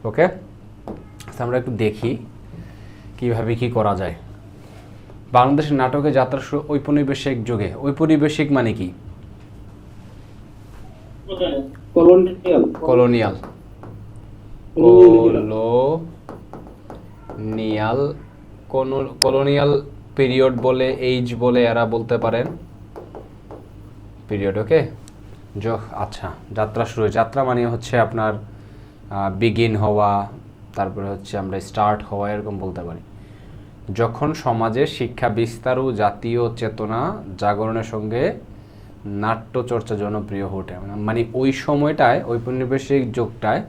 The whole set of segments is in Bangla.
ওকে, আমরা একটু দেখি কিভাবে কি করা যায়। বাংলাদেশের নাটকে যাত্রা শুরু ঔপনিবেশিক যুগে। ঔপনিবেশিক মানে কি? কলোনিয়াল। কলোনিয়াল পিরিয়ড বলে, এইজ বলে এরা বলতে পারেন পিরিয়ড। ওকে, আচ্ছা, যাত্রা শুরু। যাত্রা মানে হচ্ছে আপনার বিগিন হওয়া, তারপরে হচ্ছে আমরা স্টার্ট হওয়া, এরকম বলতে পারি। যখন সমাজে শিক্ষা বিস্তার ও জাতীয় চেতনা জাগরণের সঙ্গে নাট্যচর্চা জনপ্রিয় হয়ে ওঠে, মানে ওই সময়টায়, ঔপনিবেশিক যুগটায়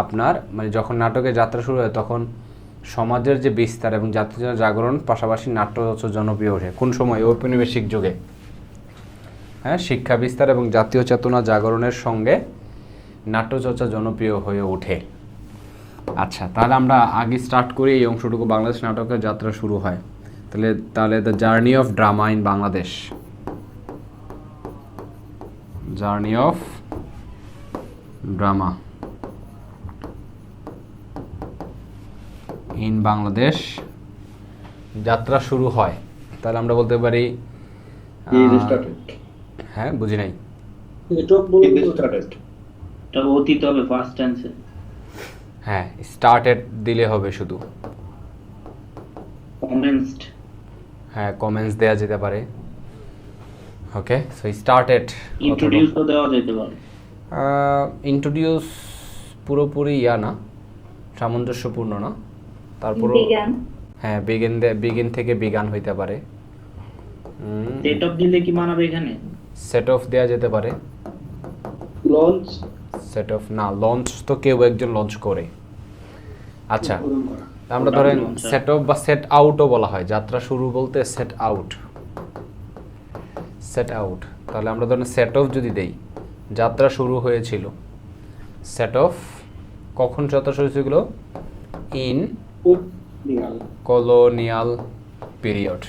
আপনার মানে যখন নাটকের যাত্রা শুরু হয় তখন সমাজের যে বিস্তার এবং জাতীয় জাগরণ পাশাপাশি নাট্যচর্চা জনপ্রিয় ওঠে। কোন সময়? ঔপনিবেশিক যুগে। হ্যাঁ, শিক্ষা বিস্তার এবং জাতীয় চেতনা জাগরণের সঙ্গে নাট্যচর্চা জনপ্রিয় হয়ে ওঠে। আচ্ছা, তাহলে আমরা আগে স্টার্ট করি এই অংশটুকু। বাংলাদেশ নাটকের যাত্রা শুরু হয়, তাহলে the journey of drama in Bangladesh. Journey of drama in Bangladesh যাত্রা শুরু হয়, তাহলে আমরা বলতে পারি হ্যাঁ, বুঝি নাই। হ্যাঁ, স্টার্টেড দিলে হবে শুধু। হ্যাঁ, কমেন্টস দেয়া যেতে পারে। ওকে, সো স্টার্টেড। ইন্ট্রোডিউস তো দেওয়া যেতে পারে। ইন্ট্রোডিউস পুরোপুরি না, সামঞ্জস্যপূর্ণ না। তারপর হ্যাঁ, বিগিন থেকে বিজ্ঞান হইতে পারে। সেট অফ দিলে কি মানাবে এখানে? সেট অফ দেয়া যেতে পারে। লঞ্চ, সেট অফ না, লঞ্চ তো কেউ একজন লঞ্চ করে। আচ্ছা, আমরা ধরেন সেট অফ বা সেট আউটও বলা হয়। যাত্রা শুরু বলতে সেট আউট। সেট আউট, তাহলে আমরা ধরেন সেট অফ যদি দেই, যাত্রা শুরু হয়েছিল। সেট অফ কখন যাত্রা শুরু হয়েছিল? In colonial period.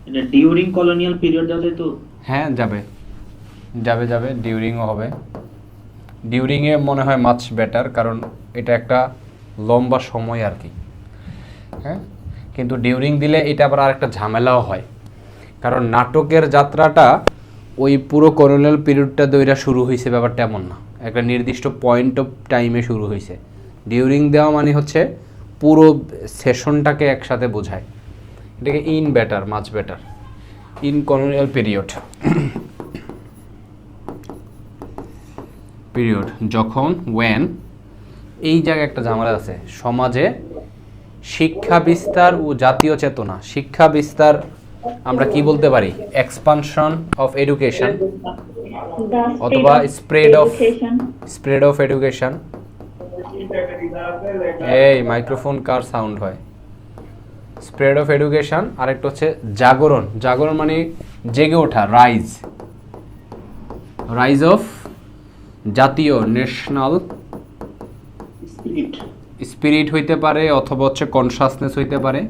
এটা ডিউরিং কলোনিয়াল পিরিয়ড যাবে তো? হ্যাঁ, যাবে ডিউরিংও হবে। ডিউরিংয়ে মনে হয় মাচ বেটার, কারণ এটা একটা লম্বা সময় আর কি। হ্যাঁ, কিন্তু ডিউরিং দিলে এটা আবার আরেকটা ঝামেলাও হয়, কারণ নাটকের যাত্রাটা ওই পুরো কলোনিয়াল পিরিয়ডটা ধরে শুরু হয়েছে ব্যাপারটা এমন না, একটা নির্দিষ্ট পয়েন্ট অফ টাইমে শুরু হয়েছে। ডিউরিং দেওয়া মানে হচ্ছে পুরো সেশনটাকে একসাথে বোঝায়। এটাকে in better, much better, in colonial period. Period যখন, ওয়েন, এই জায়গায় একটা ঝামেলা আছে। সমাজে শিক্ষা বিস্তার ও জাতীয় চেতনা। শিক্ষা বিস্তার আমরা কি বলতে পারি? এক্সপানশন অফ এডুকেশন, অথবা স্প্রেড অফ এডুকেশন। এই মাইক্রোফোন কার সাউন্ড হয়? Spread of education. আরেকটা হচ্ছে জাগরণ। জাগরণ মানে জেগে ওঠা, রাইজ অফ জাতীয়, ন্যাশনাল স্পিরিট হইতে পারে, অথবা হচ্ছে কনসাসনেস হইতে পারে।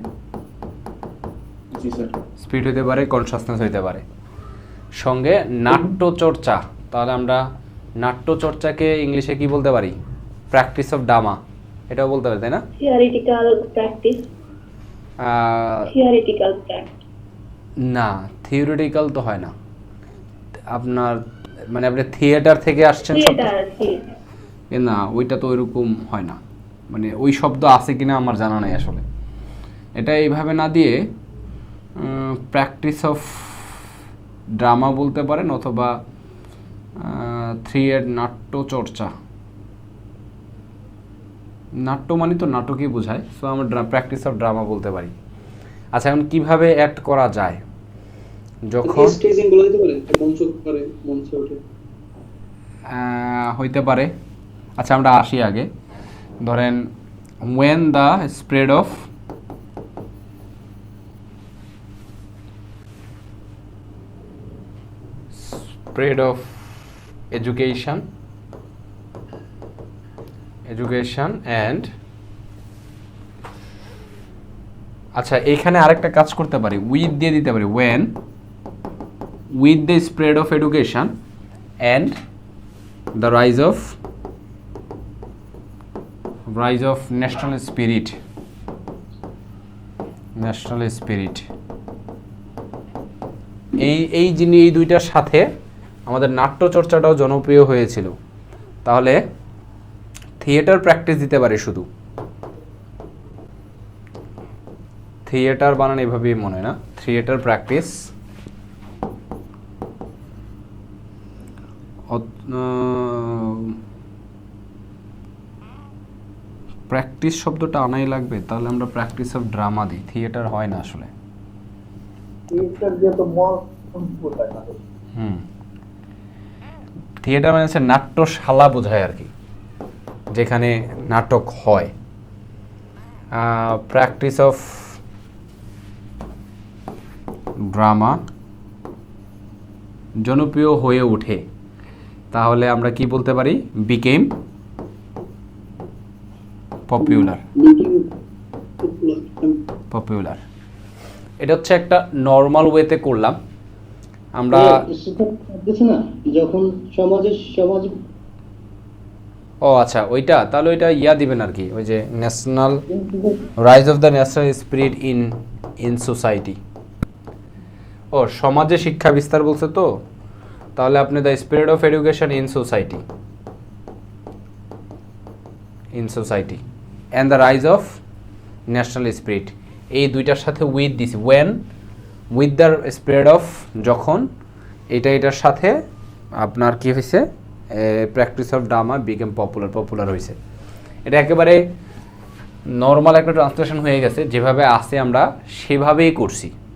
স্পিরিট হইতে পারে, কনসাসনেস হইতে পারে। সঙ্গে নাট্যচর্চা। তাহলে আমরা নাট্যচর্চাকে ইংলিশে কি বলতে পারি? প্র্যাকটিস অফ ড্রামা, এটাও বলতে পারি, তাই না? না, থিওরিটিক্যাল তো হয় না। আপনার মানে আপনি থিয়েটার থেকে আসছেন না, ওইটা তো ওইরকম হয় না। মানে ওই শব্দ আছে কিনা আমার জানা নাই আসলে। এটা এইভাবে না দিয়ে প্র্যাকটিস অফ ড্রামা বলতে পারেন, অথবা নাট্যচর্চা। নাট্য মানে তো নাটকই বোঝায়, সো আমরা প্র্যাকটিস অফ ড্রামা বলতে পারি। আচ্ছা, এখন কিভাবে অ্যাড করা যায়? যখন হইতে পারে। আচ্ছা, আমরা আসি আগে। ধরেন when the spread of education and আচ্ছা, এইখানে আরেকটা কাজ করতে পারি, উইথ দিয়ে দিতে পারি। when with the spread of education and the rise of rise of national spirit, national spirit, এই যিনি এই দুইটার সাথে আমাদের নাট্য চর্চাটাও জনপ্রিয় হয়েছিল। তাহলে থিয়েটার প্র্যাকটিস দিতে পারে শুধু, থিয়েটার বানান এভাবেই মনে হয় না, থিয়েটার প্র্যাকটিস, প্র্যাকটিস শব্দটা আনাই লাগবে, তাহলে আমরা প্র্যাকটিস অফ ড্রামা দিই, থিয়েটার হয় না আসলে। থিয়েটার মানে হচ্ছে নাট্যশালা বোঝায় আর কি, যেখানে নাটক হয়। প্র্যাকটিস অফ ড্রামা জনপ্রিয় হয়ে ওঠে, তাহলে আমরা কি বলতে পারি? Became popular, popular. এটা হচ্ছে একটা নর্মাল ওয়েতে করলাম আমরা। না যখন সমাজ ও আচ্ছা, ওইটা তাহলে ওইটা ইয়া দিবেন আর কি, ওই যে national rise of the national spirit in society. ও সমাজে শিক্ষা বিস্তার বলছে তো, তাহলে আপনি the spirit of education in society, and the rise of national spirit, এই দুইটার সাথে উইথ দিছি, when with the spirit of, যখন এটার সাথে আপনার কি হয়েছে, practice of drama became popular হয়েছে। এটা একেবারে নর্মাল একটা ট্রান্সলেশন হয়ে গেছে, যেভাবে আছে আমরা সেভাবেই করছি।